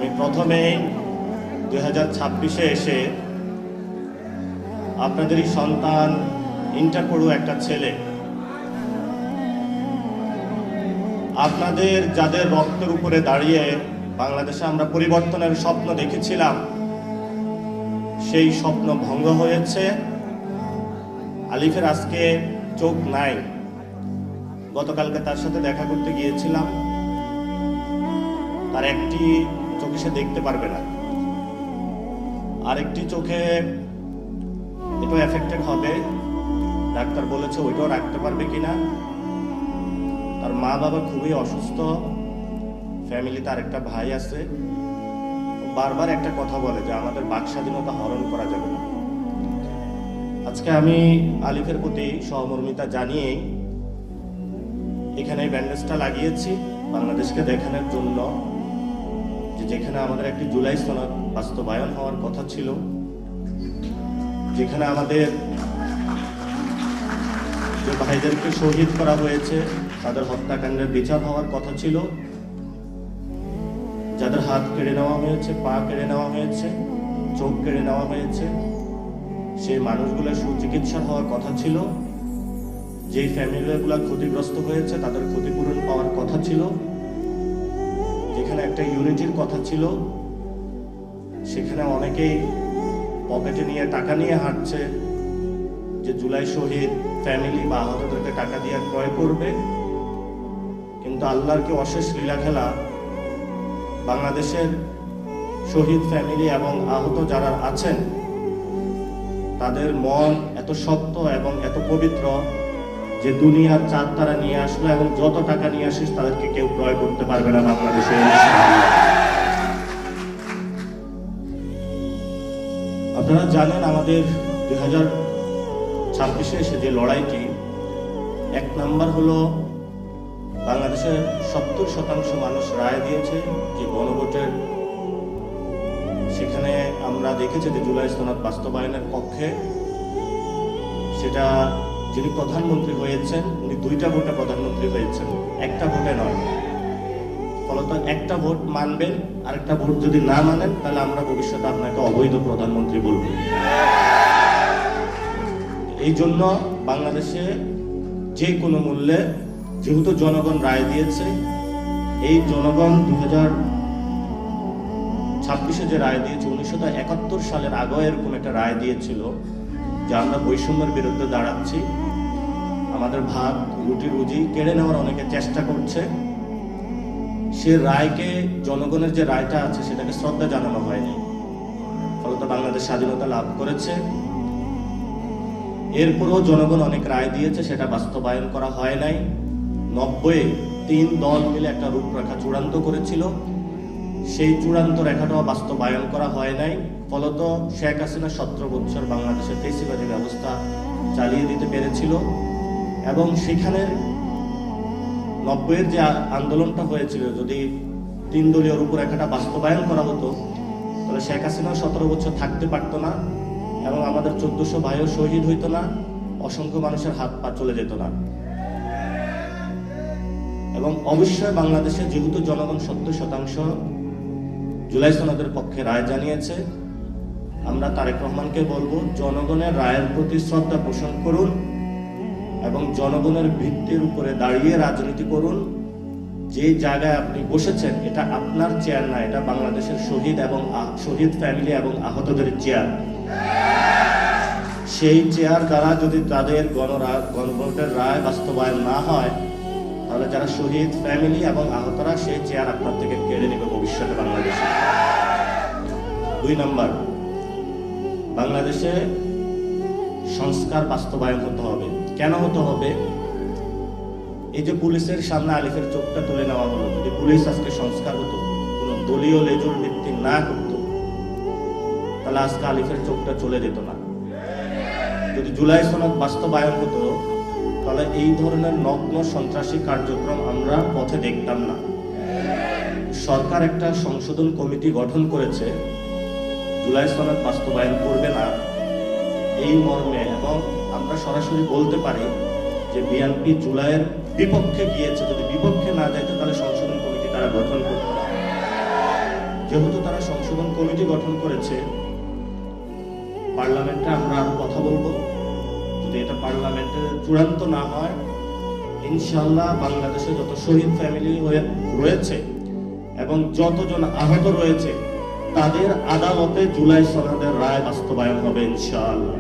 আমি প্রথমেই 2026-এ এসে আপনাদেরই সন্তান, ইন্টার পড়ুয়া একটা ছেলে, আপনাদের যাদের রক্তের উপরে দাঁড়িয়ে বাংলাদেশে আমরা পরিবর্তনের স্বপ্ন দেখেছিলাম, সেই স্বপ্ন ভঙ্গ হয়েছে। আলিফের আজকে চোখ নাই। গতকালকে তার সাথে দেখা করতে গিয়েছিলাম, তার একটি চোখে সে দেখতে পারবে না, আরেকটি চোখে এটাও এফেক্টেড হবে। ডাক্তার বলেছে ওইটাও রাখতে পারবে কিনা। তার মা বাবা খুবই অসুস্থ, ফ্যামিলিতে আরেকটা ভাই আছে। বারবার একটা কথা বলে যে আমাদের বাক স্বাধীনতা হরণ করা যাবে না। আজকে আমি আলিফের প্রতি সহমর্মিতা জানিয়ে এখানে ব্যান্ডেজটা লাগিয়েছি বাংলাদেশকে দেখানোর জন্য যে যেখানে আমাদের একটি জুলাই সনদ বাস্তবায়ন হওয়ার কথা ছিল, যেখানে আমাদের যে ভাইদেরকে শহীদ করা হয়েছে তাদের হত্যাকাণ্ডের বিচার হওয়ার কথা ছিল, যাদের হাত কেড়ে নেওয়া হয়েছে, পা কেড়ে নেওয়া হয়েছে, চোখ কেড়ে নেওয়া হয়েছে, সেই মানুষগুলোর সুচিকিৎসা হওয়ার কথা ছিল, যেই ফ্যামিলিগুলো ক্ষতিগ্রস্ত হয়েছে তাদের ক্ষতিপূরণ পাওয়ার কথা ছিল, যেখানে একটা ইউনিটির কথা ছিল, সেখানে অনেকেই পকেটে নিয়ে টাকা নিয়ে হাঁটছে যে জুলাই শহীদ ফ্যামিলি বা আহতদেরকে টাকা দিয়ে ক্রয় করবে। কিন্তু আল্লাহর কি অশেষ লীলা খেলা, বাংলাদেশের শহীদ ফ্যামিলি এবং আহত যারা আছেন তাদের মন এত শক্ত এবং এত পবিত্র যে দুনিয়ার চাঁদ তারা নিয়ে আসলো এবং যত টাকা নিয়ে আসিস তাদেরকে কেউ ক্রয় করতে পারবে না বাংলাদেশে। আপনারা জানেন আমাদের 2026-এ এসে যে লড়াইটি, এক নাম্বার হলো বাংলাদেশের 70% মানুষ রায় দিয়েছে যে গণভোটের, সেখানে আমরা দেখেছি যে জুলাই সনদ বাস্তবায়নের পক্ষে। সেটা যিনি প্রধানমন্ত্রী হয়েছেন উনি 2টা ভোটে প্রধানমন্ত্রী হয়েছেন, একটা ভোটে নয়। ফলত একটা ভোট মানবেন, আরেকটা ভোট যদি না মানেন তাহলে আমরা ভবিষ্যতে আপনাকে অবৈধ প্রধানমন্ত্রী বলব। এই জন্য বাংলাদেশে যে কোনো মূল্যে, যেহেতু জনগণ রায় দিয়েছে, এই জনগণ 2026-এ যে রায় দিয়েছে, 1971 সালের আগেও এরকম একটা রায় দিয়েছিল যে আমরা বৈষম্যের বিরুদ্ধে দাঁড়াচ্ছি, আমাদের ভাত রুটি রুজি কেড়ে নেওয়ার অনেকে চেষ্টা করছে। সে রায়কে, জনগণের যে রায়টা আছে সেটাকে শ্রদ্ধা জানানো হয়নি, ফলত বাংলাদেশ স্বাধীনতা লাভ করেছে। এরপরও জনগণ অনেক রায় দিয়েছে, সেটা বাস্তবায়ন করা হয় নাই। 90-এ 3 দল মিলে একটা রূপরেখা চূড়ান্ত করেছিল, সেই চূড়ান্ত রেখাটাও বাস্তবায়ন করা হয় নাই। ফলত শেখ হাসিনা 17 বছর বাংলাদেশের ফেসিবাদী ব্যবস্থা চালিয়ে দিতে পেরেছিল। এবং সেখানে 90-এর যে আন্দোলনটা হয়েছিল, যদি 3 দলীয় রূপরেখাটা বাস্তবায়ন করা হতো তাহলে শেখ হাসিনা 17 বছর থাকতে পারতো না এবং আমাদের 1400 ভাইও শহীদ হইতো না, অসংখ্য মানুষের হাত পা চলে যেত না। এবং অবশ্যই বাংলাদেশে যেহেতু জনগণ 70% জুলাই সনদের পক্ষে রায় জানিয়েছে, আমরা তারেক রহমানকে বলবো জনগণের রায়ের প্রতি শ্রদ্ধা পোষণ করুন এবং জনগণের ভিত্তির উপরে দাঁড়িয়ে রাজনীতি করুন। যে জায়গায় আপনি বসেছেন এটা আপনার চেয়ার না, এটা বাংলাদেশের শহীদ এবং শহীদ ফ্যামিলি এবং আহতদের চেয়ার। সেই চেয়ার দ্বারা যদি তাদের গণভোটের রায় বাস্তবায়ন না হয় তাহলে যারা শহীদ ফ্যামিলি এবং আহতরা সেই চেয়ার আপনার থেকে কেড়ে নেবে ভবিষ্যতে বাংলাদেশে। 2 নাম্বার, বাংলাদেশে সংস্কার বাস্তবায়ন হতে হবে। কেন হতে হবে? এই যে পুলিশের সামনে আলিফের চোখটা তুলে নেওয়া হলো, যদি পুলিশ আজকে সংস্কার হতো, কোনো দলীয় লেজুর ভিত্তি না করত, তাহলে আজকে আলিফের চোখটা চলে যেত না। যদি জুলাই সনদ বাস্তবায়ন হতো তাহলে এই ধরনের নগ্ন সন্ত্রাসী কার্যক্রম আমরা পথে দেখতাম না। সরকার একটা সংশোধন কমিটি গঠন করেছে, জুলাই সনদ বাস্তবায়ন করবে না এই মর্মে, এবং আমরা সরাসরি বলতে পারি যে বিএনপি জুলাইয়ের বিপক্ষে গিয়েছে। যদি বিপক্ষে না যাইতো তাহলে সংশোধন কমিটি তারা গঠন করত না। যেহেতু তারা সংশোধন কমিটি গঠন করেছে, পার্লামেন্টে আমরা আরো কথা বলবো। যদি এটা পার্লামেন্টে চূড়ান্ত না হয়, ইনশাআল্লাহ বাংলাদেশে যত শহীদ ফ্যামিলি রয়েছে এবং যতজন আহত রয়েছে তাদের আদালতে জুলাই সনদের রায় বাস্তবায়ন হবে ইনশাআল্লাহ।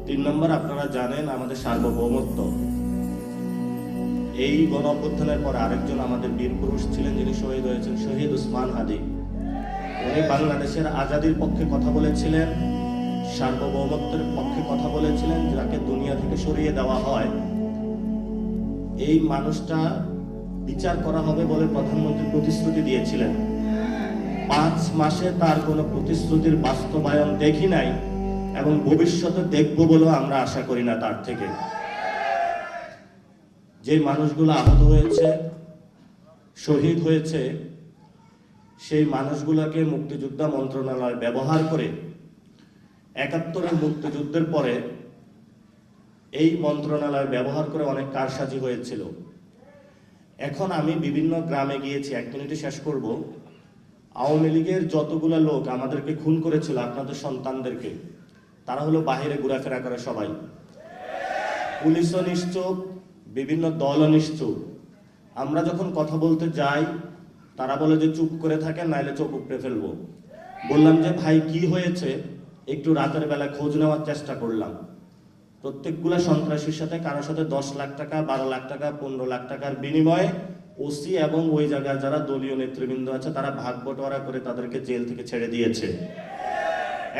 3 নম্বর, আপনারা জানেন আমাদের সার্বভৌমত্ব। এই গণ অভ্যুত্থানের পরে আরেকজন আমাদের বীর পুরুষ ছিলেন যিনি শহীদ হয়েছেন, শহীদ উসমান হাদি। উনি বাংলাদেশের আজাদির পক্ষে কথা বলেছিলেন, সার্বভৌমত্বের পক্ষে কথা বলেছিলেন, যাকে দুনিয়া থেকে সরিয়ে দেওয়া হয়। এই মানুষটা বিচার করা হবে বলে প্রধানমন্ত্রী প্রতিশ্রুতি দিয়েছিলেন। 5 মাসে তার কোনো প্রতিশ্রুতির বাস্তবায়ন দেখি নাই এবং ভবিষ্যতে দেখব বলেও আমরা আশা করি না তার থেকে। যে মানুষগুলো আহত হয়েছে, শহীদ হয়েছে, সেই মানুষগুলোকে মুক্তিযোদ্ধা মন্ত্রণালয় ব্যবহার করে 71-এর মুক্তিযুদ্ধের পরে এই মন্ত্রণালয় ব্যবহার করে অনেক কারসাজি হয়েছিল। এখন আমি বিভিন্ন গ্রামে গিয়েছি, 1 মিনিটে শেষ করব। আওয়ামী লীগের যতগুলো লোক আমাদেরকে খুন করেছিল, আপনাদের সন্তানদেরকে, তারা হলো বাহিরে ঘোরাফেরা করে সবাই। পুলিশও নিশ্চুপ, বিভিন্ন দলও নিশ্চুপ। আমরা যখন কথা বলতে যাই তারা বলে যে চুপ করে থাকেন, নাইলে চোখ উপড়ে ফেলবো। বললাম যে ভাই কি হয়েছে, একটু রাতের বেলা খোঁজ নেওয়ার চেষ্টা করলাম। প্রত্যেকগুলা সন্ত্রাসীর সাথে কারোর সাথে 10 লাখ টাকা, 12 লাখ টাকা, 15 লাখ টাকার বিনিময়ে ওসি এবং ওই জায়গায় যারা দলীয় নেতৃবৃন্দ আছে তারা ভাগ বটোয়ারা করে তাদেরকে জেল থেকে ছেড়ে দিয়েছে।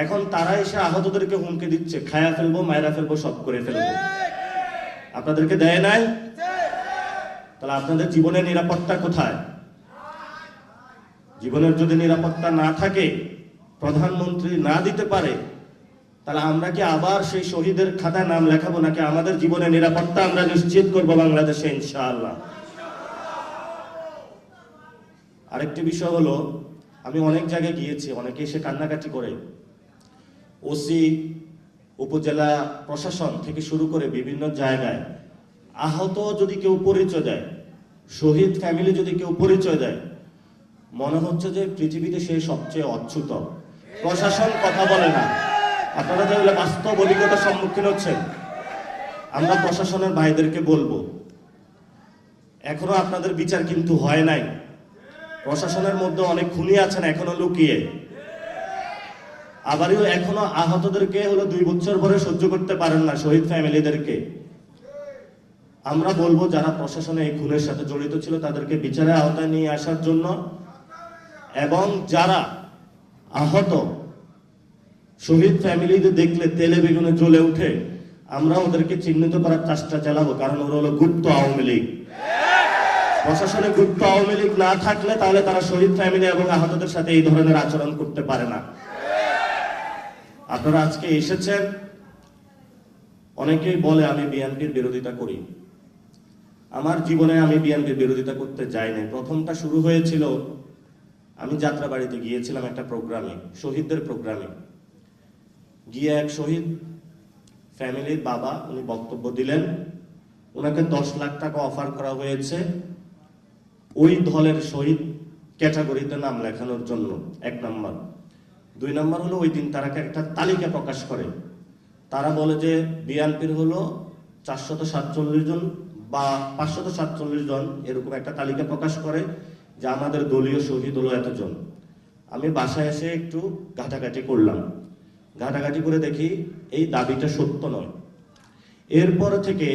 এখন তারা এসে আহতদেরকে হুমকি দিচ্ছে, খায়া ফেলবো, মায়েরা ফেলবো, সব করে ফেলবো। আপনাদেরকে দেয় নাই? তাহলে আপনাদের জীবনের নিরাপত্তা কোথায়? জীবনের যদি নিরাপত্তা না থাকে, প্রধানমন্ত্রী না দিতে পারে, তাহলে আমরা কি আবার সেই শহীদের খাতায় নাম লেখাবো, নাকি আমাদের জীবনের নিরাপত্তা আমরা নিশ্চিত করব বাংলাদেশে ইনশাআল্লাহ? আরেকটি বিষয় হলো, আমি অনেক জায়গায় গিয়েছি, অনেকে এসে কান্নাকাটি করে। ওসি, উপজেলা প্রশাসন থেকে শুরু করে বিভিন্ন জায়গায় আহত যদি কেউ পরিচয় দেয়, শহীদ ফ্যামিলি যদি কেউ পরিচয় দেয়, মনে হচ্ছে যে পৃথিবীতে সে সবচেয়ে অচ্যুত। প্রশাসন কথা বলে না। আপনারা তাহলে বাস্তব অভিজ্ঞতার সম্মুখীন হচ্ছেন। আমরা প্রশাসনের ভাইদেরকে বলবো, এখনো আপনাদের বিচার কিন্তু হয় নাই। প্রশাসনের মধ্যে অনেক খুনি আছেন এখনো লুকিয়ে। আবারও এখনো আহতদেরকে হলো 2 বছর পরে সহ্য করতে পারেন না, শহীদ ফ্যামিলিদেরকে। আমরা বলবো যারা প্রশাসনে এই খুনের সাথে জড়িত ছিল তাদেরকে বিচারের আওতায় নিয়ে আসার জন্য, এবং যারা আহত শহীদ ফ্যামিলিদের দেখলে তেলে বেগুনে জ্বলে উঠে, আমরা ওদেরকে চিহ্নিত করার চেষ্টা চালাবো, কারণ ওরা হলো গুপ্ত আওয়ামী লীগ। প্রশাসনে গুপ্ত আওয়ামী লীগ না থাকলে তাহলে তারা শহীদ ফ্যামিলি এবং আহতদের সাথে এই ধরনের আচরণ করতে পারে না। আপনারা আজকে এসেছেন, অনেকেই বলে আমি বিএনপির বিরোধিতা করি। আমার জীবনে আমি বিএনপির বিরোধিতা করতে যাইনি। প্রথমটা শুরু হয়েছিল, আমি যাত্রাবাড়িতে গিয়েছিলাম একটা প্রোগ্রামে, শহীদদের প্রোগ্রামে। গিয়ে এক শহীদ ফ্যামিলির বাবা, উনি বক্তব্য দিলেন। ওনাকে 10 লাখ টাকা অফার করা হয়েছে ওই দলের শহীদ ক্যাটাগরিতে নাম লেখানোর জন্য, 1 নম্বর। 2 নম্বর হলো ওই দিন তারা একটা তালিকা প্রকাশ করে। তারা বলে যে বিএনপির হলো 447 জন বা 547 জন, এরকম একটা তালিকা প্রকাশ করে যে আমাদের দলীয় শহীদ হলো এতজন। আমি বাসায় এসে একটু ঘাটাঘাটি করলাম। ঘাটাঘাটি করে দেখি এই দাবিটা সত্য নয়। এরপর থেকে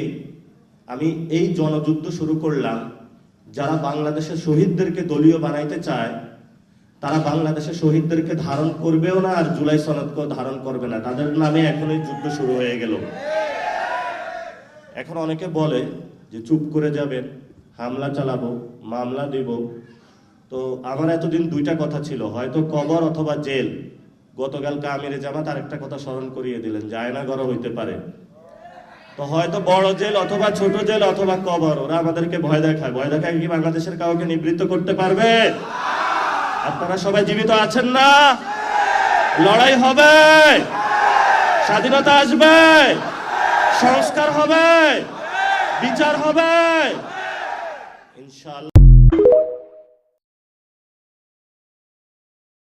আমি এই জনযুদ্ধ শুরু করলাম। যারা বাংলাদেশের শহীদদেরকে দলীয় বানাইতে চায় তারা বাংলাদেশের শহীদদেরকে ধারণ করবেও না, আর জুলাই সনদকেও ধারণ করবে না। তাদের নামে এখন এই যুদ্ধ শুরু হয়ে গেল। এখন অনেকে বলে যে চুপ করে যাবেন, হামলা চালাবো, মামলা দিব। তো আমার এতদিন 2টা কথা ছিল, হয়তো কবর অথবা জেল। গতকালকে আমিরে জামাত আরেকটা কথা স্মরণ করিয়ে দিলেন, আয়নাঘর হইতে পারে। তো হয়তো বড় জেল অথবা ছোট জেল অথবা কবর, ওরা আমাদেরকে ভয় দেখায়। ভয় দেখায় কি বাংলাদেশের কাউকে নিবৃত্ত করতে পারবে? আপনারা সবাই জীবিত আছেন না? লড়াই হবে, স্বাধীনতা আসবে, সংস্কার হবে, বিচার হবে ইনশাআল্লাহ।